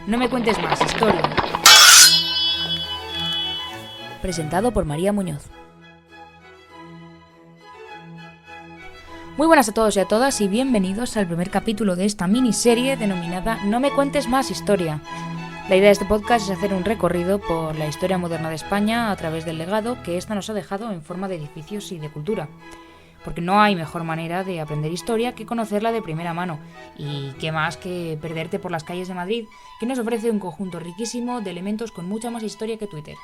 No me cuentes más, historia. Presentado por María Muñoz. Muy buenas a todos y a todas y bienvenidos al primer capítulo de esta miniserie denominada No me cuentes más, historia. La idea de este podcast es hacer un recorrido por la historia moderna de España a través del legado que ésta nos ha dejado en forma de edificios y de cultura. Porque no hay mejor manera de aprender historia que conocerla de primera mano. Y qué más que perderte por las calles de Madrid, que nos ofrece un conjunto riquísimo de elementos con mucha más historia que Twitter.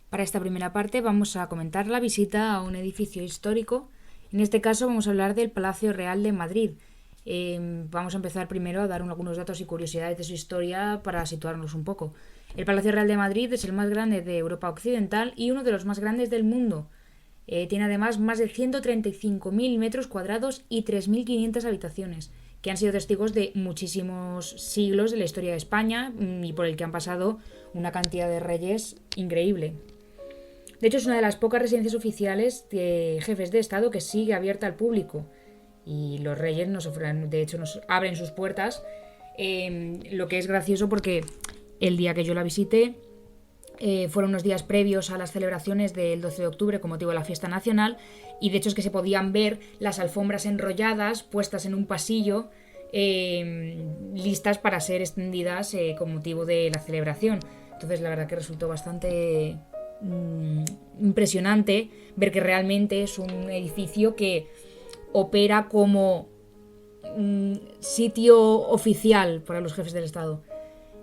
Para esta primera parte vamos a comentar la visita a un edificio histórico. En este caso vamos a hablar del Palacio Real de Madrid. Vamos a empezar primero a dar algunos datos y curiosidades de su historia para situarnos un poco. El Palacio Real de Madrid es el más grande de Europa Occidental y uno de los más grandes del mundo. Tiene además más de 135.000 metros cuadrados y 3.500 habitaciones, que han sido testigos de muchísimos siglos de la historia de España y por el que han pasado una cantidad de reyes increíble. De hecho, es una de las pocas residencias oficiales de jefes de Estado que sigue abierta al público. Y los reyes nos abren sus puertas, lo que es gracioso porque el día que yo la visité fueron unos días previos a las celebraciones del 12 de octubre con motivo de la fiesta nacional, y de hecho es que se podían ver las alfombras enrolladas puestas en un pasillo listas para ser extendidas con motivo de la celebración. Entonces la verdad que resultó bastante impresionante ver que realmente es un edificio que opera como sitio oficial para los jefes del Estado.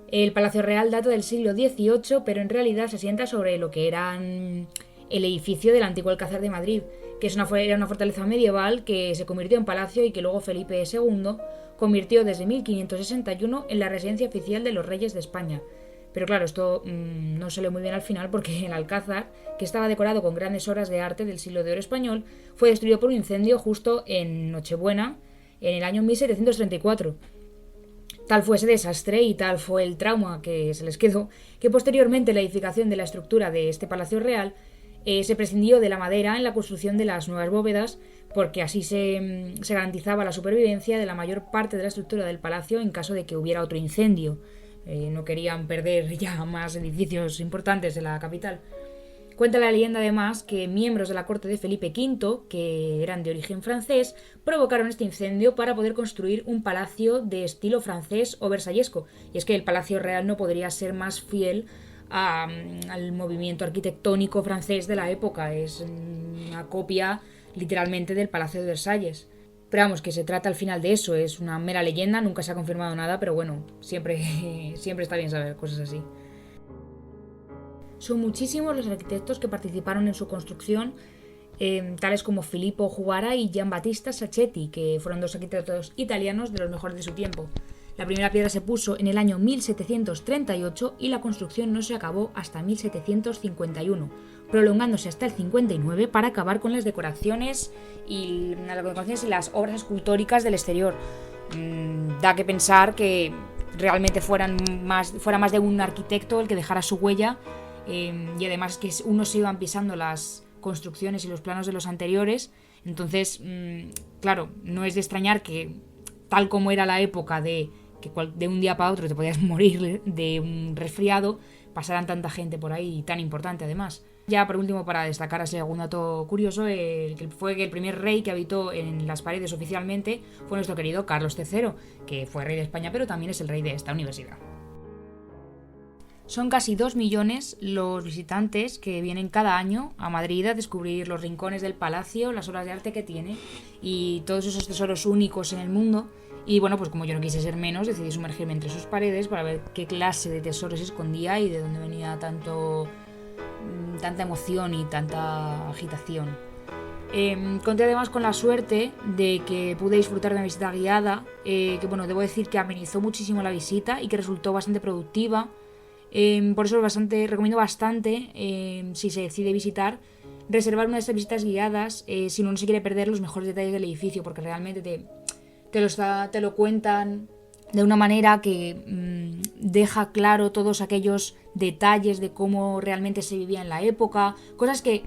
El Palacio Real data del siglo XVIII, pero en realidad se asienta sobre lo que era el edificio del antiguo Alcázar de Madrid, que era una fortaleza medieval que se convirtió en palacio y que luego Felipe II convirtió desde 1561 en la residencia oficial de los reyes de España. Pero claro, esto no salió muy bien al final porque el Alcázar, que estaba decorado con grandes obras de arte del siglo de oro español, fue destruido por un incendio justo en Nochebuena, en el año 1734. Tal fue ese desastre y tal fue el trauma que se les quedó, que posteriormente la edificación de la estructura de este Palacio Real se prescindió de la madera en la construcción de las nuevas bóvedas, porque así se garantizaba la supervivencia de la mayor parte de la estructura del palacio en caso de que hubiera otro incendio. No querían perder ya más edificios importantes de la capital. Cuenta la leyenda además que miembros de la corte de Felipe V, que eran de origen francés, provocaron este incendio para poder construir un palacio de estilo francés o versallesco. Y es que el Palacio Real no podría ser más fiel al movimiento arquitectónico francés de la época. Es una copia literalmente del Palacio de Versalles. Pero vamos, que se trata al final de eso, es una mera leyenda, nunca se ha confirmado nada, pero bueno, siempre está bien saber cosas así. Son muchísimos los arquitectos que participaron en su construcción, tales como Filippo Juvara y Giambattista Sacchetti, que fueron dos arquitectos italianos de los mejores de su tiempo. La primera piedra se puso en el año 1738 y la construcción no se acabó hasta 1751, prolongándose hasta el 59 para acabar con las decoraciones y las obras escultóricas del exterior. Da que pensar que realmente fuera más de un arquitecto el que dejara su huella, y además que unos se iban pisando las construcciones y los planos de los anteriores. Entonces, claro, no es de extrañar que, tal como era la época de que de un día para otro te podías morir de un resfriado, pasaran tanta gente por ahí, tan importante además. Ya por último, para destacar así algún dato curioso, fue que el primer rey que habitó en las paredes oficialmente fue nuestro querido Carlos III, que fue rey de España, pero también es el rey de esta universidad. Son casi 2 millones los visitantes que vienen cada año a Madrid a descubrir los rincones del palacio, las obras de arte que tiene y todos esos tesoros únicos en el mundo. Y bueno, pues como yo no quise ser menos, decidí sumergirme entre sus paredes para ver qué clase de tesoros escondía y de dónde venía tanta emoción y tanta agitación. Conté además con la suerte de que pude disfrutar de una visita guiada, que bueno, debo decir que amenizó muchísimo la visita y que resultó bastante productiva. Por eso recomiendo bastante, si se decide visitar, reservar una de estas visitas guiadas si uno no se quiere perder los mejores detalles del edificio, porque realmente te lo cuentan de una manera que deja claro todos aquellos detalles de cómo realmente se vivía en la época, cosas que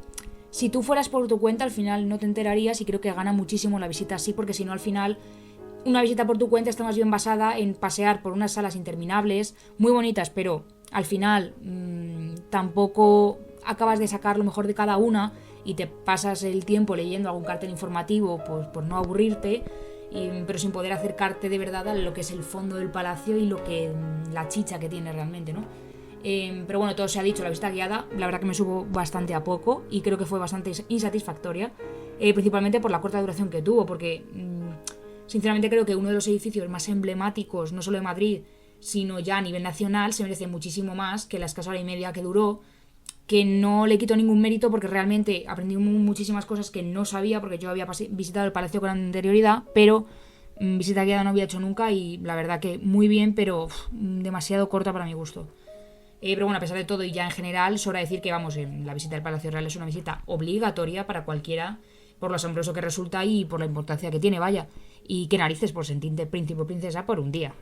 si tú fueras por tu cuenta al final no te enterarías, y creo que gana muchísimo la visita así, porque si no al final una visita por tu cuenta está más bien basada en pasear por unas salas interminables, muy bonitas, pero al final tampoco acabas de sacar lo mejor de cada una y te pasas el tiempo leyendo algún cartel informativo pues, por no aburrirte, pero sin poder acercarte de verdad a lo que es el fondo del palacio y lo que la chicha que tiene realmente, ¿no? Pero bueno, todo se ha dicho, la visita guiada la verdad que me subo bastante a poco y creo que fue bastante insatisfactoria, principalmente por la corta duración que tuvo, porque sinceramente creo que uno de los edificios más emblemáticos, no solo de Madrid, sino ya a nivel nacional, se merece muchísimo más que la escasa hora y media que duró, que no le quito ningún mérito porque realmente aprendí muchísimas cosas que no sabía porque yo había visitado el palacio con anterioridad, pero visita guiada no había hecho nunca y la verdad que muy bien, pero demasiado corta para mi gusto. Pero bueno, a pesar de todo y ya en general, sobra decir que vamos, la visita del Palacio Real es una visita obligatoria para cualquiera, por lo asombroso que resulta y por la importancia que tiene, vaya. Y qué narices por sentirte príncipe o princesa por un día.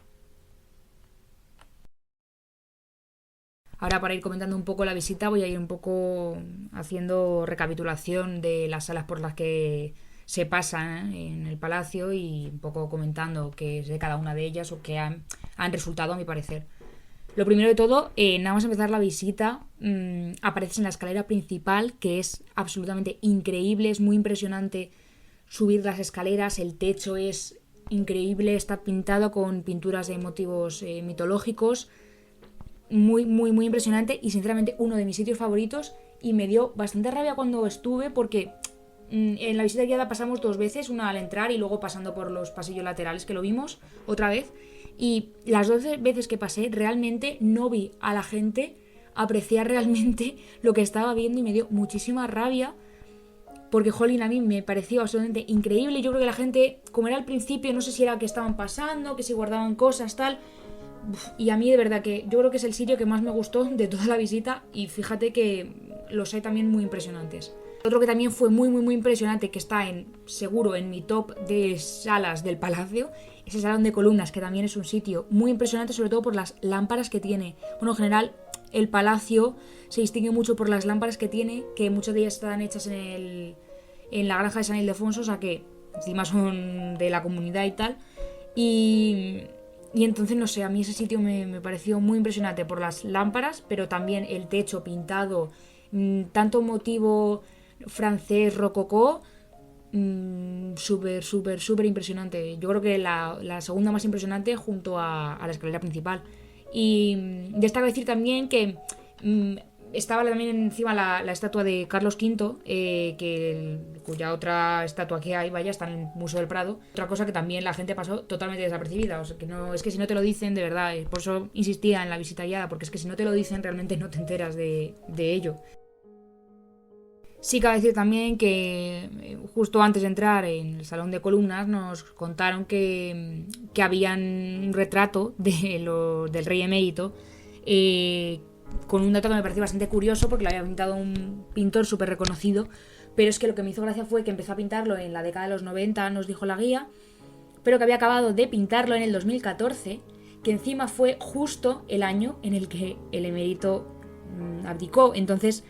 Ahora, para ir comentando un poco la visita, voy a ir un poco haciendo recapitulación de las salas por las que se pasan en el palacio y un poco comentando qué es de cada una de ellas o qué han resultado a mi parecer. Lo primero de todo, nada más empezar la visita, apareces en la escalera principal, que es absolutamente increíble, es muy impresionante subir las escaleras, el techo es increíble, está pintado con pinturas de motivos mitológicos, muy, muy, muy impresionante y sinceramente uno de mis sitios favoritos y me dio bastante rabia cuando estuve porque en la visita guiada pasamos 2 veces, una al entrar y luego pasando por los pasillos laterales que lo vimos otra vez. Y las 2 veces que pasé realmente no vi a la gente apreciar realmente lo que estaba viendo y me dio muchísima rabia porque, jolín, a mí me pareció absolutamente increíble. Yo creo que la gente, como era al principio, no sé si era que estaban pasando, que si guardaban cosas, tal. Y a mí de verdad que yo creo que es el sitio que más me gustó de toda la visita y fíjate que los hay también muy impresionantes. Otro que también fue muy muy muy impresionante, que está seguro en mi top de salas del palacio, es el Salón de Columnas, que también es un sitio muy impresionante, sobre todo por las lámparas que tiene. Bueno, en general el palacio se distingue mucho por las lámparas que tiene, que muchas de ellas están hechas en la granja de San Ildefonso, o sea que encima son de la comunidad y tal. Y entonces, no sé, a mí ese sitio me pareció muy impresionante por las lámparas, pero también el techo pintado, tanto motivo francés rococó, súper, súper, súper impresionante. Yo creo que la segunda más impresionante junto a la escalera principal. Y destaca decir también que estaba también encima la estatua de Carlos V, cuya otra estatua que hay, vaya, está en el Museo del Prado. Otra cosa que también la gente pasó totalmente desapercibida. O sea, que no, es que si no te lo dicen, de verdad, por eso insistía en la visita guiada, porque es que si no te lo dicen, realmente no te enteras de ello. Sí cabe decir también que justo antes de entrar en el Salón de Columnas nos contaron que habían un retrato del rey emérito, con un dato que me pareció bastante curioso porque lo había pintado un pintor súper reconocido, pero es que lo que me hizo gracia fue que empezó a pintarlo en la década de los 90, nos dijo la guía, pero que había acabado de pintarlo en el 2014, que encima fue justo el año en el que el emérito abdicó. Entonces,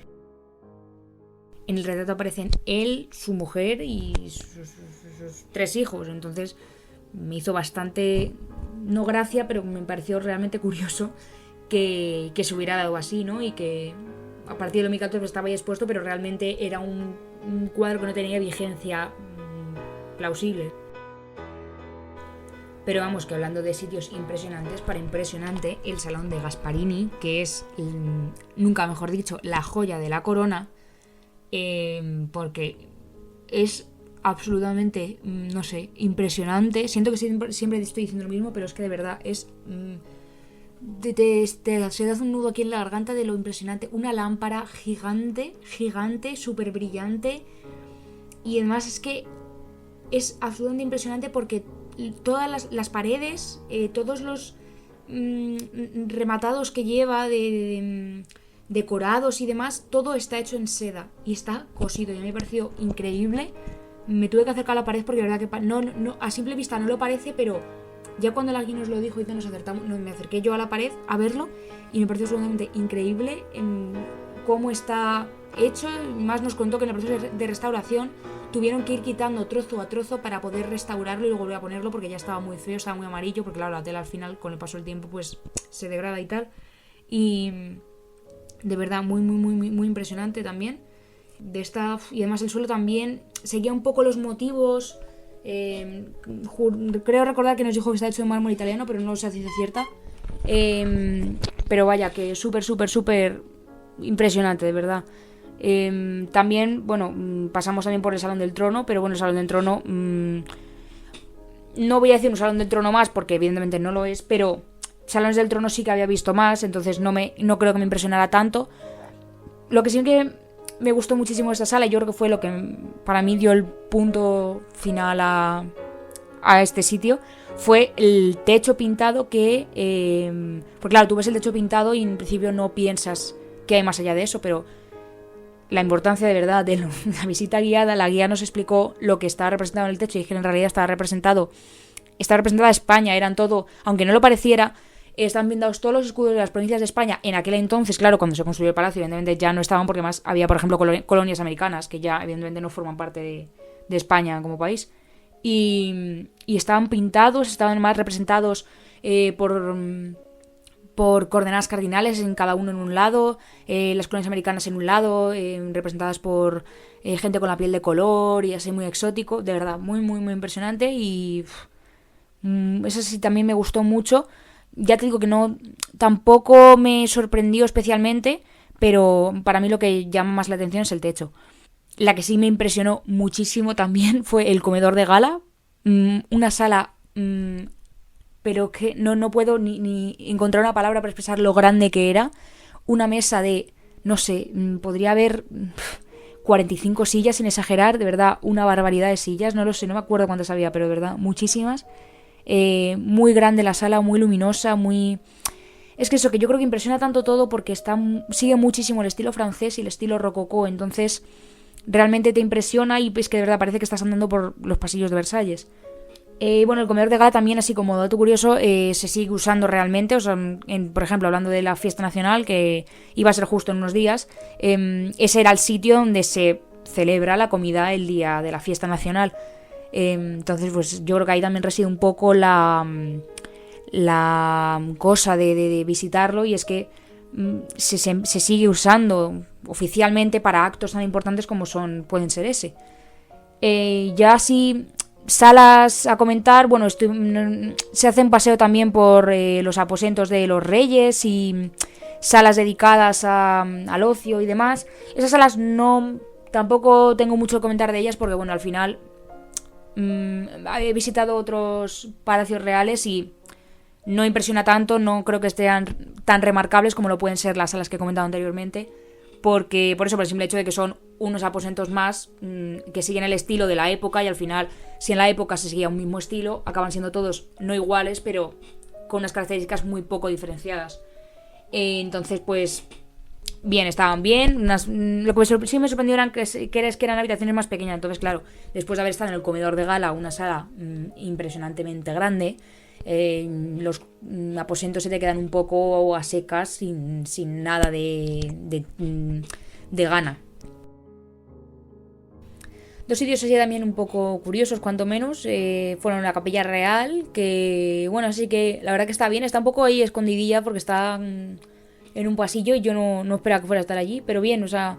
en el retrato aparecen él, su mujer y sus 3 hijos. Entonces me hizo bastante, no gracia, pero me pareció realmente curioso que se hubiera dado así, ¿no? Y que a partir de 2014 estaba ahí expuesto, pero realmente era un cuadro que no tenía vigencia plausible. Pero vamos, que hablando de sitios impresionantes, para impresionante, el Salón de Gasparini, que es, nunca mejor dicho, la joya de la corona, porque es absolutamente, no sé, impresionante. Siento que siempre estoy diciendo lo mismo, pero es que de verdad es... se da un nudo aquí en la garganta de lo impresionante. Una lámpara gigante, gigante, súper brillante. Y además es que es absolutamente impresionante porque todas las paredes, todos los rematados que lleva de decorados y demás, todo está hecho en seda y está cosido. Y a mí me pareció increíble. Me tuve que acercar a la pared porque de verdad que no, a simple vista no lo parece, pero ya cuando alguien nos lo dijo y nos acercamos, me acerqué yo a la pared a verlo y me pareció absolutamente increíble cómo está hecho. Más nos contó que en el proceso de restauración tuvieron que ir quitando trozo a trozo para poder restaurarlo y luego volver a ponerlo porque ya estaba muy feo, estaba muy amarillo, porque claro, la tela al final con el paso del tiempo pues se degrada y tal. Y de verdad muy muy muy muy, muy impresionante también. Y además el suelo también seguía un poco los motivos. Creo recordar que nos dijo que está hecho de mármol italiano, pero no lo sé si es cierta. Pero vaya, que súper, súper, súper impresionante, de verdad. También, bueno, pasamos también por el Salón del Trono, pero bueno, el Salón del Trono... no voy a decir un Salón del Trono más, porque evidentemente no lo es, pero Salones del Trono sí que había visto más, entonces no creo que me impresionara tanto. Lo que sí que me gustó muchísimo de esta sala, yo creo que fue lo que para mí dio el punto final a este sitio, fue el techo pintado que... pues claro, tú ves el techo pintado y en principio no piensas que hay más allá de eso, pero la importancia de verdad de la visita guiada, la guía nos explicó lo que estaba representado en el techo y que en realidad estaba representada España, eran todo, aunque no lo pareciera, están pintados todos los escudos de las provincias de España. En aquel entonces, claro, cuando se construyó el palacio, evidentemente ya no estaban porque más había, por ejemplo, colonias americanas que ya evidentemente no forman parte de España como país. Y estaban pintados, estaban más representados por coordenadas cardinales en cada uno en un lado, las colonias americanas en un lado, representadas por gente con la piel de color y así muy exótico, de verdad, muy muy muy impresionante. Y eso sí también me gustó mucho. Ya te digo que no, tampoco me sorprendió especialmente, pero para mí lo que llama más la atención es el techo. La que sí me impresionó muchísimo también fue el comedor de gala, una sala, pero que no puedo ni encontrar una palabra para expresar lo grande que era. Una mesa de, no sé, podría haber 45 sillas sin exagerar, de verdad, una barbaridad de sillas, no lo sé, no me acuerdo cuántas había, pero de verdad, muchísimas. Muy grande la sala, muy luminosa, muy... Es que eso, que yo creo que impresiona tanto todo porque sigue muchísimo el estilo francés y el estilo rococó, entonces realmente te impresiona y es que de verdad parece que estás andando por los pasillos de Versalles. Bueno, el comedor de gala también, así como dato curioso, se sigue usando realmente, o sea, por ejemplo, hablando de la fiesta nacional, que iba a ser justo en unos días, ese era el sitio donde se celebra la comida el día de la fiesta nacional. Entonces, pues yo creo que ahí también reside un poco la cosa de visitarlo, y es que se sigue usando oficialmente para actos tan importantes como pueden ser ese. Ya así, salas a comentar, bueno, se hace un paseo también por los aposentos de los reyes y salas dedicadas al ocio y demás. Esas salas tampoco tengo mucho que comentar de ellas porque, bueno, al final he visitado otros palacios reales y no impresiona tanto, no creo que estén tan remarcables como lo pueden ser las salas que he comentado anteriormente, por el simple hecho de que son unos aposentos más que siguen el estilo de la época, y al final, si en la época se seguía un mismo estilo, acaban siendo todos no iguales, pero con unas características muy poco diferenciadas. Entonces, pues bien, estaban bien. Lo que sí me sorprendió eran que eran habitaciones más pequeñas. Entonces, claro, después de haber estado en el comedor de gala, una sala impresionantemente grande, los aposentos se te quedan un poco a secas, sin nada de gana. Dos sitios así también un poco curiosos, cuanto menos, fueron la Capilla Real, que bueno, sí que la verdad que está bien, está un poco ahí escondidilla porque está en un pasillo y yo no esperaba que fuera a estar allí, pero bien, o sea,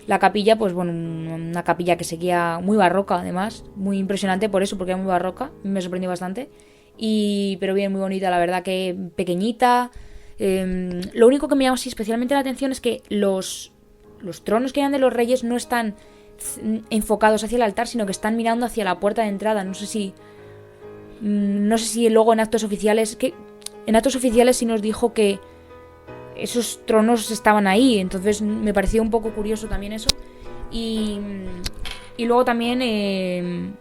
la capilla, pues bueno, una capilla que seguía muy barroca, además, muy impresionante por eso, porque era muy barroca, me sorprendió bastante, pero bien, muy bonita, la verdad que pequeñita. Lo único que me llama así especialmente la atención es que los tronos que eran de los reyes no están enfocados hacia el altar, sino que están mirando hacia la puerta de entrada. No sé si luego en actos oficiales sí nos dijo que esos tronos estaban ahí, entonces me pareció un poco curioso también eso. Y luego también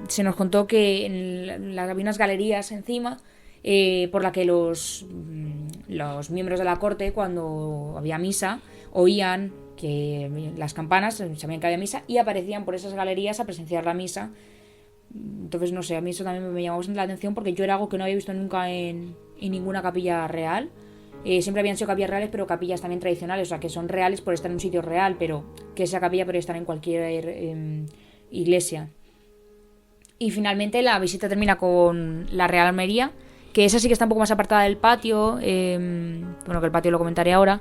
se nos contó que había unas galerías encima, por la que los miembros de la corte, cuando había misa, oían que las campanas, sabían que había misa, y aparecían por esas galerías a presenciar la misa. Entonces, no sé, a mí eso también me llamó bastante la atención porque yo era algo que no había visto nunca en ninguna capilla real. Siempre habían sido capillas reales, pero capillas también tradicionales, o sea, que son reales por estar en un sitio real, pero que esa capilla podría estar en cualquier iglesia. Y finalmente la visita termina con la Real Armería, que esa sí que está un poco más apartada del patio, que el patio lo comentaré ahora.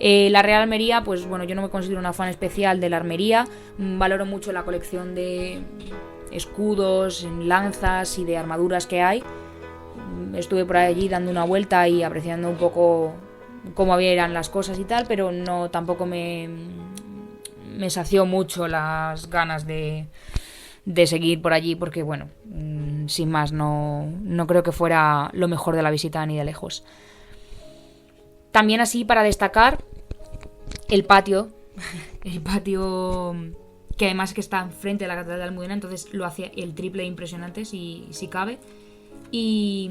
La Real Armería, pues bueno, yo no me considero una fan especial de la armería, valoro mucho la colección de escudos, lanzas y de armaduras que hay. Estuve por allí dando una vuelta y apreciando un poco cómo eran las cosas y tal, pero no tampoco me sació mucho las ganas de seguir por allí, porque bueno, sin más, no creo que fuera lo mejor de la visita ni de lejos. También así para destacar el patio que además que está enfrente de la Catedral de Almudena, entonces lo hace el triple de impresionante si cabe. Y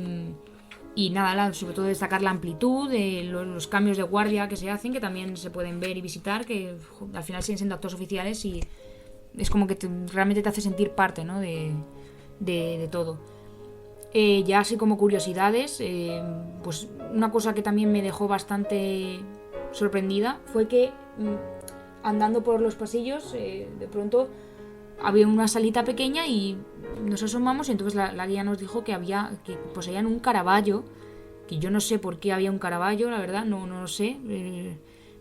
nada, sobre todo destacar la amplitud, los cambios de guardia que se hacen, que también se pueden ver y visitar, que al final siguen siendo actos oficiales y es como que realmente te hace sentir parte, ¿no? de todo. Ya así como curiosidades, pues una cosa que también me dejó bastante sorprendida fue que andando por los pasillos de pronto había una salita pequeña y nos asomamos y entonces la guía nos dijo que poseían un Caravaggio, que yo no sé por qué había un Caravaggio, la verdad, no lo sé,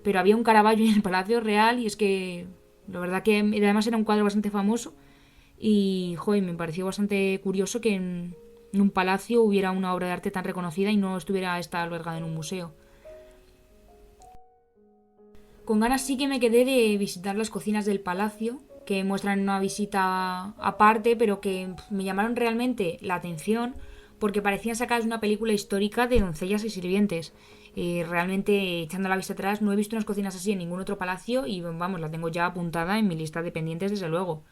pero había un Caravaggio en el Palacio Real y es que la verdad que además era un cuadro bastante famoso y joder, me pareció bastante curioso que en un palacio hubiera una obra de arte tan reconocida y no estuviera esta albergada en un museo. Con ganas sí que me quedé de visitar las cocinas del palacio, que muestran una visita aparte, pero que me llamaron realmente la atención porque parecían sacadas de una película histórica de doncellas y sirvientes. Realmente, echando la vista atrás, no he visto unas cocinas así en ningún otro palacio y vamos, la tengo ya apuntada en mi lista de pendientes, desde luego.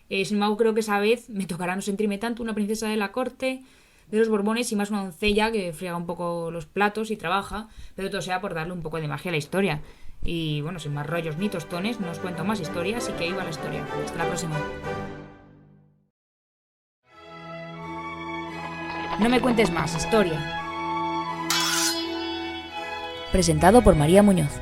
Sin embargo, creo que esa vez me tocará no sentirme tanto una princesa de la corte de los Borbones y más una doncella que friega un poco los platos y trabaja, pero todo sea por darle un poco de magia a la historia. Y bueno, sin más rollos ni tostones, no os cuento más historias, así que iba la historia. Hasta la próxima. No me cuentes más, historia. Presentado por María Muñoz.